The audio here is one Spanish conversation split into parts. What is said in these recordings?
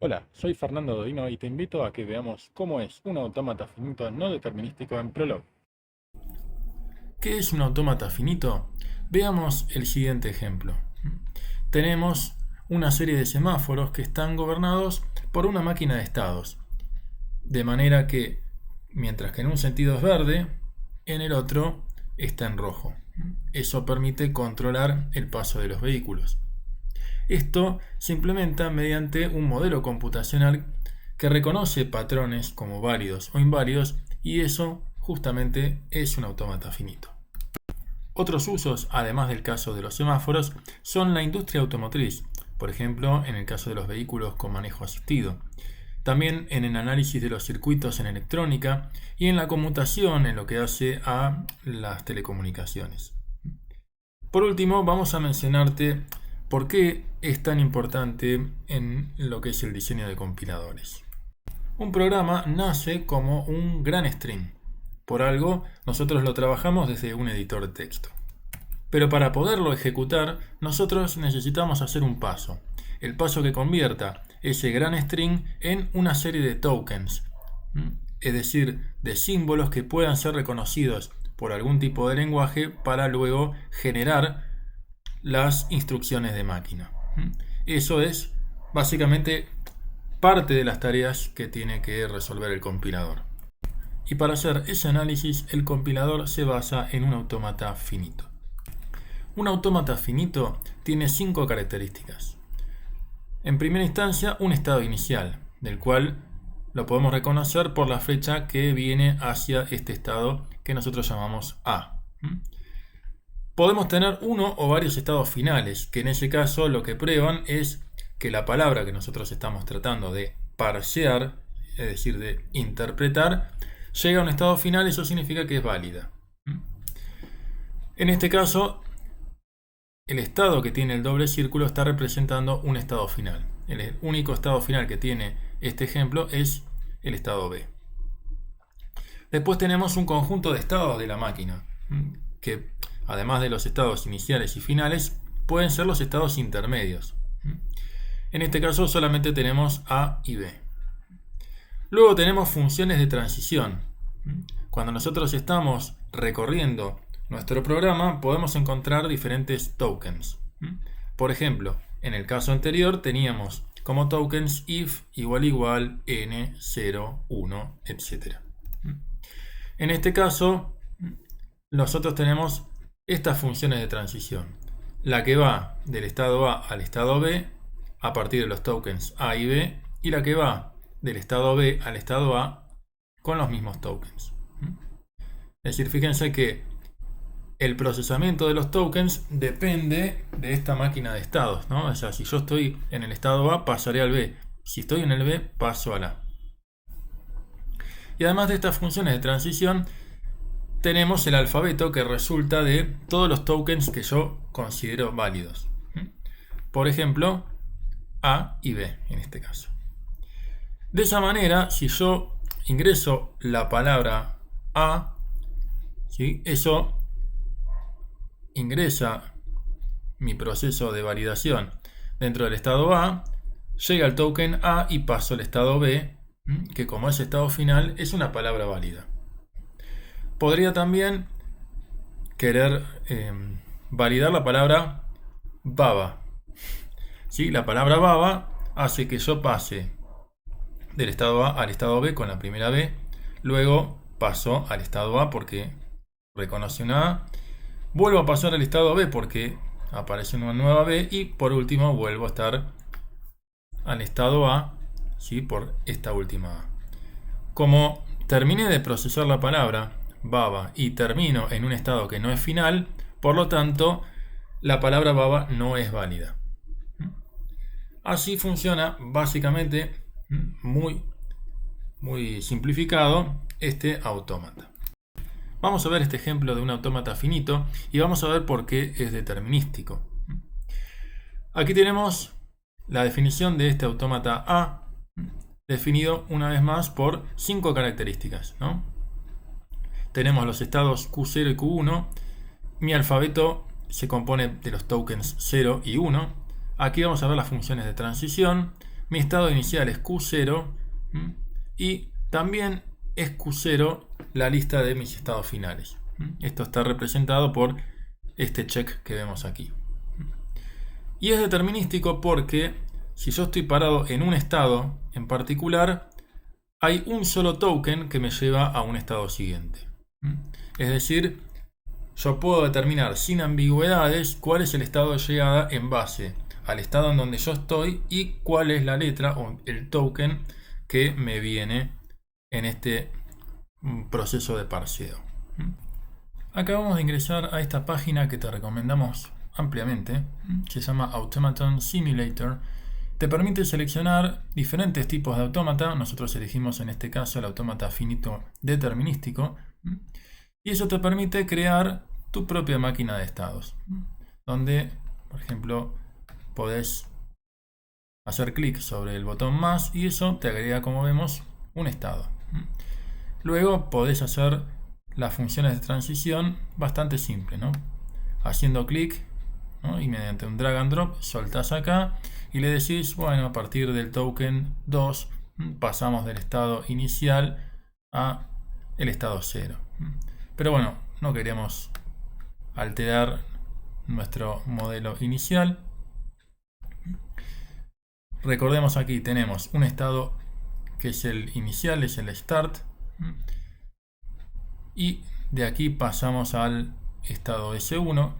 Hola, soy Fernando Dodino y te invito a que veamos cómo es un autómata finito no determinístico en Prolog. ¿Qué es un autómata finito? Veamos el siguiente ejemplo. Tenemos una serie de semáforos que están gobernados por una máquina de estados, de manera que mientras que en un sentido es verde, en el otro está en rojo. Eso permite controlar el paso de los vehículos. Esto se implementa mediante un modelo computacional que reconoce patrones como válidos o inválidos, y eso justamente es un autómata finito. Otros usos, además del caso de los semáforos, son la industria automotriz, por ejemplo en el caso de los vehículos con manejo asistido, también en el análisis de los circuitos en electrónica y en la conmutación en lo que hace a las telecomunicaciones. Por último, vamos a mencionarte por qué es tan importante en lo que es el diseño de compiladores. Un programa nace como un gran string. Por algo, nosotros lo trabajamos desde un editor de texto. Pero para poderlo ejecutar, nosotros necesitamos hacer un paso. El paso que convierta ese gran string en una serie de tokens, es decir, de símbolos que puedan ser reconocidos por algún tipo de lenguaje para luego generar las instrucciones de máquina. Eso es básicamente parte de las tareas que tiene que resolver el compilador. Y para hacer ese análisis, el compilador se basa en un autómata finito. Un autómata finito tiene 5 características. En primera instancia, un estado inicial, del cual lo podemos reconocer por la flecha que viene hacia este estado que nosotros llamamos A. Podemos tener uno o varios estados finales, que en ese caso lo que prueban es que la palabra que nosotros estamos tratando de parsear, es decir, de interpretar, llega a un estado final. Eso significa que es válida. En este caso, el estado que tiene el doble círculo está representando un estado final. El único estado final que tiene este ejemplo es el estado B. Después tenemos un conjunto de estados de la máquina, que además de los estados iniciales y finales, pueden ser los estados intermedios. En este caso solamente tenemos A y B. Luego tenemos funciones de transición. Cuando nosotros estamos recorriendo nuestro programa, podemos encontrar diferentes tokens. Por ejemplo, en el caso anterior teníamos como tokens if, igual igual, n, 0, 1, etc. En este caso, nosotros tenemos estas funciones de transición. La que va del estado A al estado B a partir de los tokens A y B, y la que va del estado B al estado A con los mismos tokens. Es decir, fíjense que el procesamiento de los tokens depende de esta máquina de estados, ¿no? O sea, si yo estoy en el estado A, pasaré al B. Si estoy en el B, paso al A. Y además de estas funciones de transición, tenemos el alfabeto que resulta de todos los tokens que yo considero válidos. Por ejemplo, A y B en este caso. De esa manera, si yo ingreso la palabra A, ¿sí?, eso ingresa mi proceso de validación dentro del estado A, llega el token A y paso al estado B, que como es estado final es una palabra válida. Podría también querer validar la palabra baba. ¿Sí? La palabra baba hace que yo pase del estado A al estado B con la primera B, luego paso al estado A porque reconoce una A, vuelvo a pasar al estado B porque aparece una nueva B, y por último vuelvo a estar al estado A, ¿sí?, por esta última A. Como terminé de procesar la palabra baba y termino en un estado que no es final, por lo tanto la palabra baba no es válida. Así funciona básicamente, muy simplificado, este autómata. Vamos a ver este ejemplo de un autómata finito y vamos a ver por qué es determinístico. Aquí tenemos la definición de este autómata A, definido una vez más por 5 características, ¿no? Tenemos los estados Q0 y Q1. Mi alfabeto se compone de los tokens 0 y 1. Aquí vamos a ver las funciones de transición. mi estado inicial es Q0 y también es Q0 la lista de mis estados finales. Esto está representado por este check que vemos aquí. Y es determinístico porque si yo estoy parado en un estado en particular, hay un solo token que me lleva a un estado siguiente. Es decir, yo puedo determinar sin ambigüedades cuál es el estado de llegada en base al estado en donde yo estoy y cuál es la letra o el token que me viene en este proceso de parseo. Acabamos de ingresar a esta página que te recomendamos ampliamente. Se llama Automaton Simulator. Te permite seleccionar diferentes tipos de autómata. Nosotros elegimos en este caso el autómata finito determinístico. Y eso te permite crear tu propia máquina de estados, donde, por ejemplo, podés hacer clic sobre el botón más y eso te agrega, como vemos, un estado. Luego podés hacer las funciones de transición bastante simple, ¿no? Haciendo clic, ¿no? Y mediante un drag and drop soltás acá y le decís, bueno, a partir del token 2 pasamos del estado inicial a el estado 0. Pero bueno, no queremos alterar nuestro modelo inicial. Recordemos, aquí tenemos un estado que es el inicial, es el start, y de aquí pasamos al estado S1.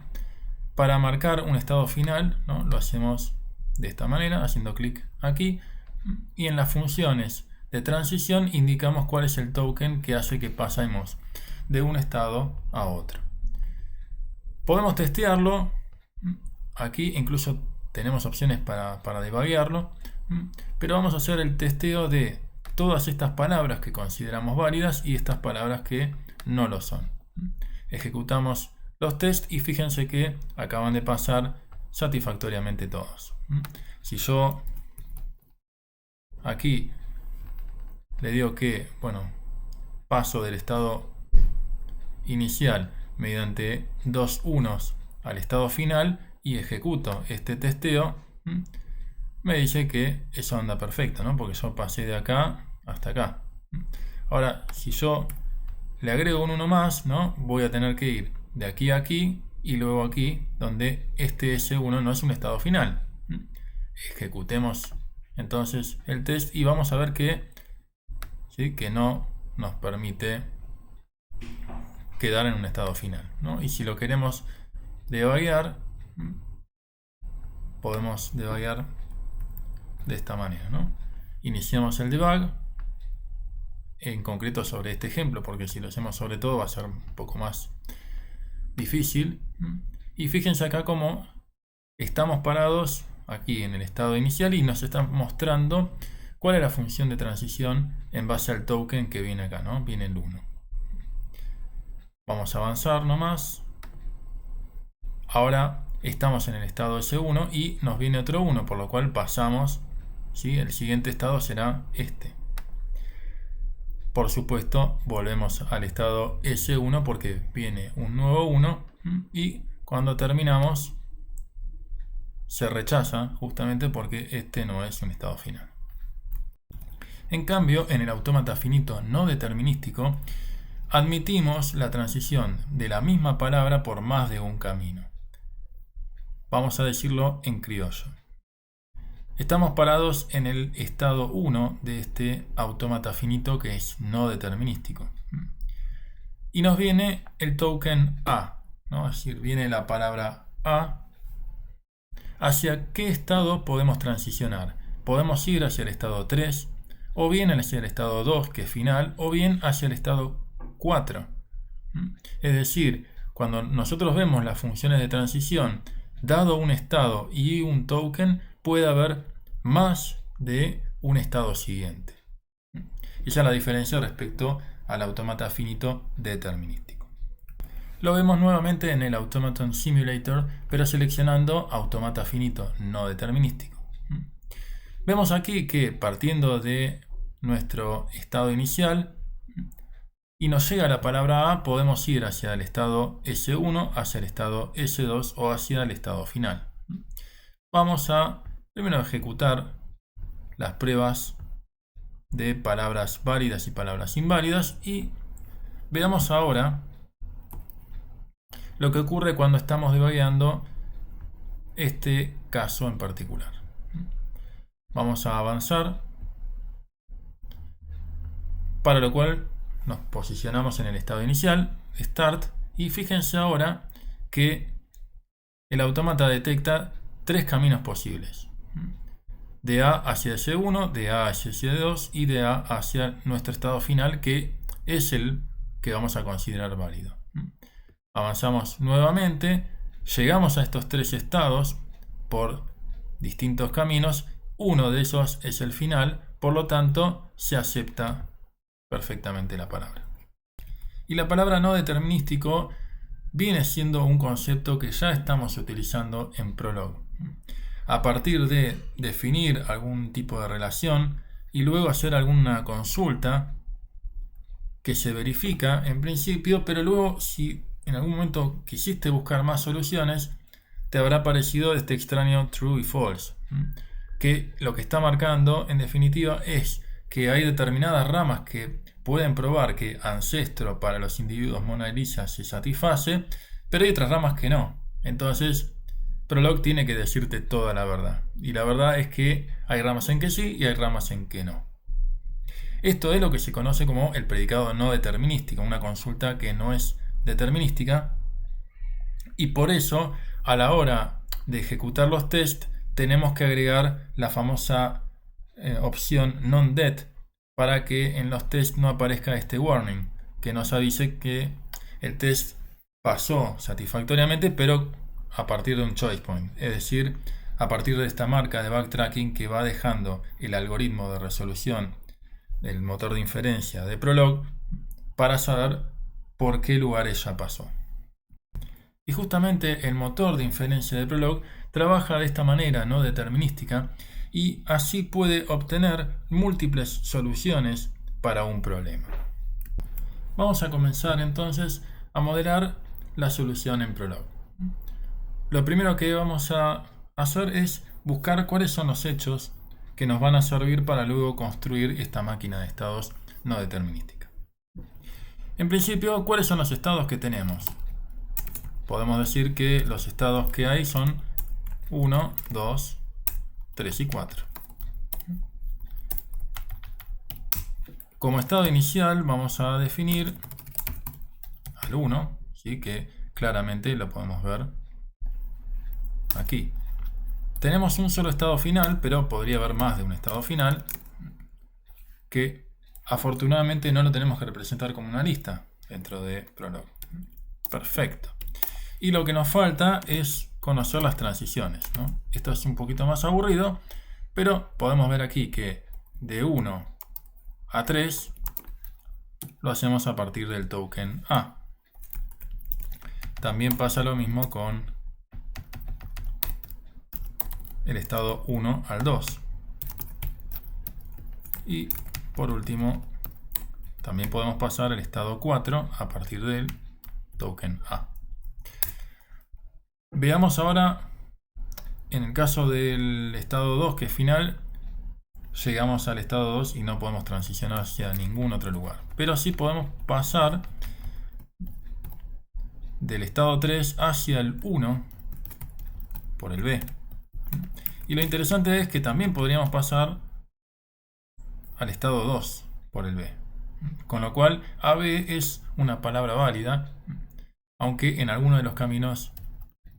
Para marcar un estado final, ¿no? Lo hacemos de esta manera, haciendo clic aquí, y en las funciones de transición indicamos cuál es el token que hace que pasemos de un estado a otro. Podemos testearlo. Aquí incluso tenemos opciones para debuguearlo, pero vamos a hacer el testeo de todas estas palabras que consideramos válidas y estas palabras que no lo son. Ejecutamos los tests y fíjense que acaban de pasar satisfactoriamente todos. Si yo aquí le digo que, bueno, paso del estado inicial mediante 2 unos al estado final y ejecuto este testeo, me dice que eso anda perfecto, ¿no? Porque yo pasé de acá hasta acá. Ahora, si yo le agrego un 1 más, ¿no? Voy a tener que ir de aquí a aquí y luego aquí, donde este S1 no es un estado final. Ejecutemos entonces el test y vamos a ver que, ¿sí?, que no nos permite quedar en un estado final, ¿no? Y si lo queremos debuguear, podemos debuguear de esta manera, ¿no? Iniciamos el debug, en concreto sobre este ejemplo, porque si lo hacemos sobre todo va a ser un poco más difícil. Y fíjense acá cómo estamos parados aquí en el estado inicial y nos está mostrando cuál es la función de transición en base al token que viene acá, ¿no? Viene el 1. Vamos a avanzar nomás. Ahora estamos en el estado S1 y nos viene otro 1, por lo cual pasamos, ¿sí? El siguiente estado será este. Por supuesto, volvemos al estado S1 porque viene un nuevo 1 y cuando terminamos se rechaza justamente porque este no es un estado final. En cambio, en el autómata finito no determinístico, admitimos la transición de la misma palabra por más de un camino. Vamos a decirlo en criollo. Estamos parados en el estado 1 de este autómata finito que es no determinístico. Y nos viene el token A, ¿no? Es decir, viene la palabra A. ¿Hacia qué estado podemos transicionar? Podemos ir hacia el estado 3, o bien hacia el estado 2, que es final, o bien hacia el estado 4. Es decir, cuando nosotros vemos las funciones de transición, dado un estado y un token, puede haber más de un estado siguiente. Esa es la diferencia respecto al autómata finito determinístico. Lo vemos nuevamente en el Automaton Simulator, pero seleccionando autómata finito no determinístico. Vemos aquí que partiendo de nuestro estado inicial y nos llega la palabra A, podemos ir hacia el estado S1, hacia el estado S2 o hacia el estado final. Vamos a primero ejecutar las pruebas de palabras válidas y palabras inválidas. Y veamos ahora lo que ocurre cuando estamos debugueando este caso en particular. Vamos a avanzar, para lo cual nos posicionamos en el estado inicial, Start, y fíjense ahora que el autómata detecta tres caminos posibles: de A hacia S1, de A hacia S2 y de A hacia nuestro estado final, que es el que vamos a considerar válido. Avanzamos nuevamente, llegamos a estos tres estados por distintos caminos. Uno de esos es el final, por lo tanto se acepta perfectamente la palabra. Y la palabra no determinístico viene siendo un concepto que ya estamos utilizando en Prolog. A partir de definir algún tipo de relación y luego hacer alguna consulta que se verifica en principio, pero luego si en algún momento quisiste buscar más soluciones, te habrá aparecido este extraño true y false, que lo que está marcando en definitiva es que hay determinadas ramas que pueden probar que ancestro para los individuos Mona Lisa se satisface, pero hay otras ramas que no. Entonces Prolog tiene que decirte toda la verdad, y la verdad es que hay ramas en que sí y hay ramas en que no. Esto es lo que se conoce como el predicado no determinístico, una consulta que no es determinística, y por eso a la hora de ejecutar los tests tenemos que agregar la famosa opción non-det para que en los tests no aparezca este warning que nos avise que el test pasó satisfactoriamente, pero a partir de un choice point, es decir, a partir de esta marca de backtracking que va dejando el algoritmo de resolución del motor de inferencia de Prolog para saber por qué lugares ya pasó. Y justamente el motor de inferencia de Prolog trabaja de esta manera no determinística, y así puede obtener múltiples soluciones para un problema. Vamos a comenzar entonces a modelar la solución en Prolog. Lo primero que vamos a hacer es buscar cuáles son los hechos que nos van a servir para luego construir esta máquina de estados no determinística. En principio, ¿cuáles son los estados que tenemos? Podemos decir que los estados que hay son 1, 2, 3 y 4. Como estado inicial vamos a definir al 1, ¿sí? Que claramente lo podemos ver aquí. Tenemos un solo estado final, pero podría haber más de un estado final, que afortunadamente no lo tenemos que representar como una lista dentro de Prolog. Perfecto. Y lo que nos falta es conocer las transiciones, ¿no? Esto es un poquito más aburrido, pero podemos ver aquí que de 1 a 3 lo hacemos a partir del token A. También pasa lo mismo con el estado 1 al 2. Y por último, también podemos pasar el estado 4 a partir del token A. Veamos ahora, en el caso del estado 2, que es final, llegamos al estado 2 y no podemos transicionar hacia ningún otro lugar. Pero sí podemos pasar del estado 3 hacia el 1 por el B. Y lo interesante es que también podríamos pasar al estado 2 por el B. Con lo cual AB es una palabra válida, aunque en alguno de los caminos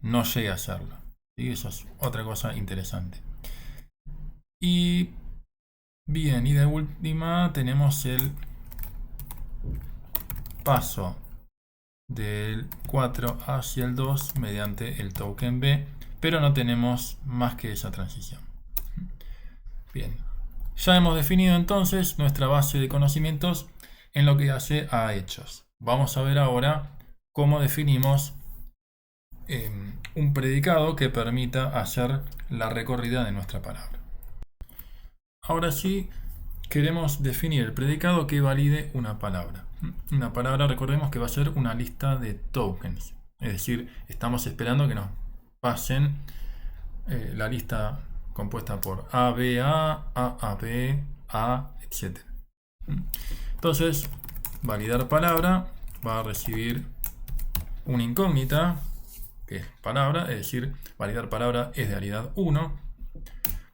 no llegue a serlo. ¿Sí? Eso es otra cosa interesante. Y bien, y de última tenemos el paso del 4 hacia el 2 mediante el token B, pero no tenemos más que esa transición. Bien, ya hemos definido entonces nuestra base de conocimientos en lo que hace a hechos. Vamos a ver ahora cómo definimos un predicado que permita hacer la recorrida de nuestra palabra. Ahora sí, queremos definir el predicado que valide una palabra. Una palabra, recordemos que va a ser una lista de tokens. Es decir, estamos esperando que nos pasen la lista compuesta por A, B, A, B, A, etc. Entonces, validar palabra va a recibir una incógnita, que es palabra, es decir, validar palabra es de validad 1.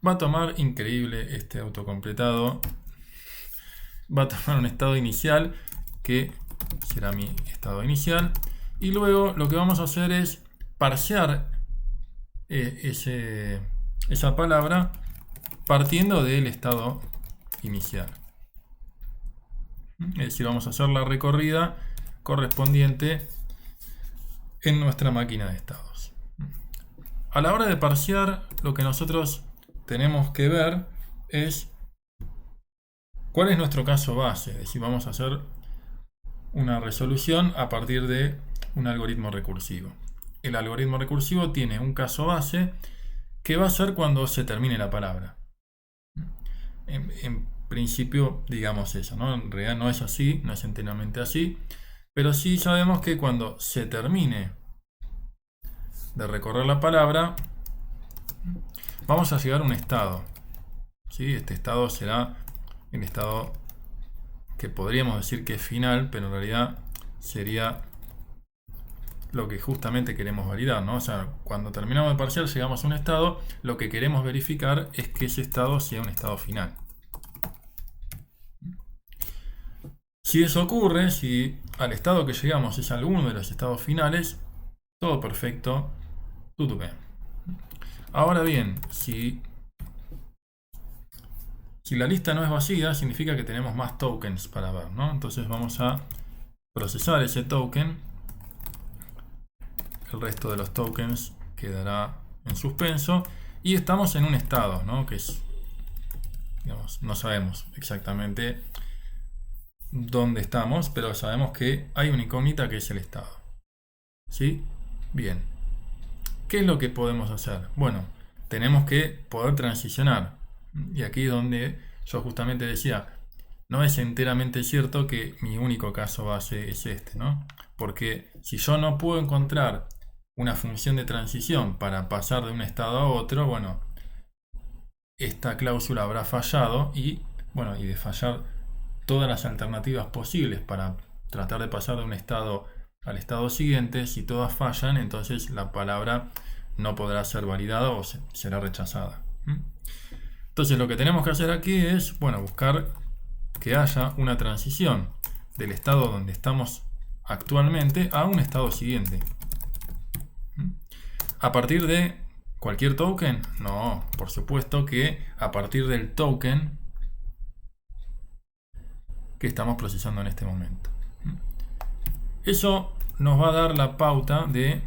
Va a tomar, increíble este autocompletado, va a tomar un estado inicial, que será mi estado inicial, y luego lo que vamos a hacer es parsear esa palabra partiendo del estado inicial. Es decir, vamos a hacer la recorrida correspondiente en nuestra máquina de estados. A la hora de parsear, lo que nosotros tenemos que ver es cuál es nuestro caso base. Es decir, vamos a hacer una resolución a partir de un algoritmo recursivo. El algoritmo recursivo tiene un caso base que va a ser cuando se termine la palabra. En principio, digamos eso, ¿no? En realidad no es así, no es enteramente así, pero sí sabemos que cuando se termine de recorrer la palabra, vamos a llegar a un estado. ¿Sí? Este estado será el estado que podríamos decir que es final, pero en realidad sería lo que justamente queremos validar, ¿no? O sea, cuando terminamos de parcial llegamos a un estado, lo que queremos verificar es que ese estado sea un estado final. Si eso ocurre, si al estado que llegamos es alguno de los estados finales, todo perfecto, todo bien. Ahora bien, si la lista no es vacía, significa que tenemos más tokens para ver, ¿no? Entonces vamos a procesar ese token. El resto de los tokens quedará en suspenso. Y estamos en un estado, ¿no? Que es, digamos, no sabemos exactamente dónde estamos, pero sabemos que hay una incógnita que es el estado. ¿Sí? Bien. ¿Qué es lo que podemos hacer? Bueno, tenemos que poder transicionar. Y aquí es donde yo justamente decía, no es enteramente cierto que mi único caso base es este, ¿no? Porque si yo no puedo encontrar una función de transición para pasar de un estado a otro, bueno, esta cláusula habrá fallado y, bueno, y de fallar todas las alternativas posibles para tratar de pasar de un estado al estado siguiente, si todas fallan, entonces la palabra no podrá ser validada o será rechazada. Entonces lo que tenemos que hacer aquí es, bueno, buscar que haya una transición del estado donde estamos actualmente a un estado siguiente. ¿A partir de cualquier token? No, por supuesto que a partir del token que estamos procesando en este momento. Eso nos va a dar la pauta de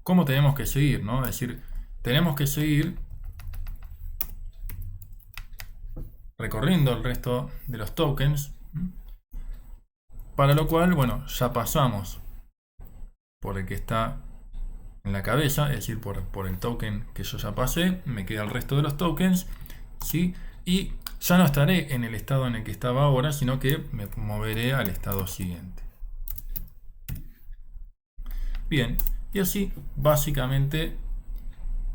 cómo tenemos que seguir, ¿no? Es decir, tenemos que seguir recorriendo el resto de los tokens, para lo cual, bueno, ya pasamos por el que está en la cabeza, es decir, por el token que yo ya pasé, me queda el resto de los tokens, ¿sí? Y ya no estaré en el estado en el que estaba ahora, sino que me moveré al estado siguiente. Bien, y así básicamente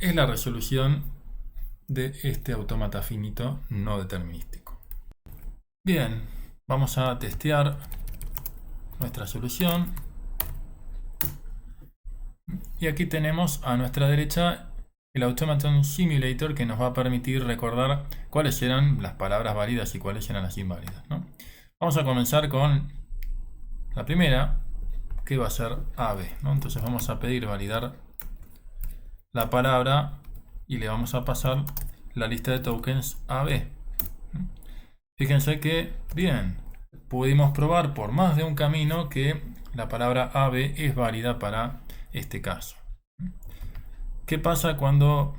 es la resolución de este autómata finito no determinístico. Bien, vamos a testear nuestra solución. Y aquí tenemos a nuestra derecha el Automaton Simulator, que nos va a permitir recordar cuáles eran las palabras válidas y cuáles eran las inválidas, ¿no? Vamos a comenzar con la primera, que va a ser AB, ¿no? Entonces vamos a pedir validar la palabra y le vamos a pasar la lista de tokens AB. Fíjense que, bien, pudimos probar por más de un camino que la palabra AB es válida para este caso. ¿Qué pasa cuando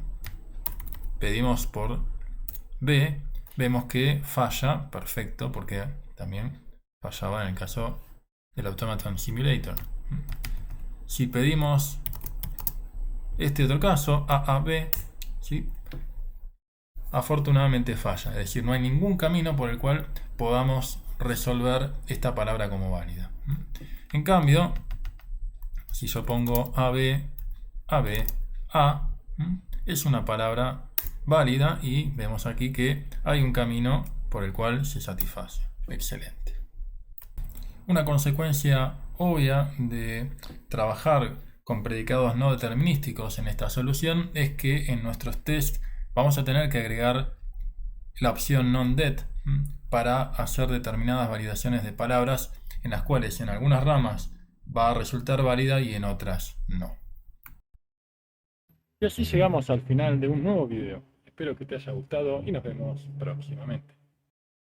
pedimos por B? Vemos que falla, perfecto, porque también fallaba en el caso del Automaton Simulator. Si pedimos este otro caso, AAB, ¿sí? Afortunadamente falla, es decir, no hay ningún camino por el cual podamos resolver esta palabra como válida. En cambio, si yo pongo AB, AB, A, es una palabra válida y vemos aquí que hay un camino por el cual se satisface. Excelente. Una consecuencia obvia de trabajar con predicados no determinísticos en esta solución es que en nuestros tests vamos a tener que agregar la opción non-det para hacer determinadas validaciones de palabras en las cuales en algunas ramas va a resultar válida y en otras no. Y así llegamos al final de un nuevo video. Espero que te haya gustado y nos vemos próximamente.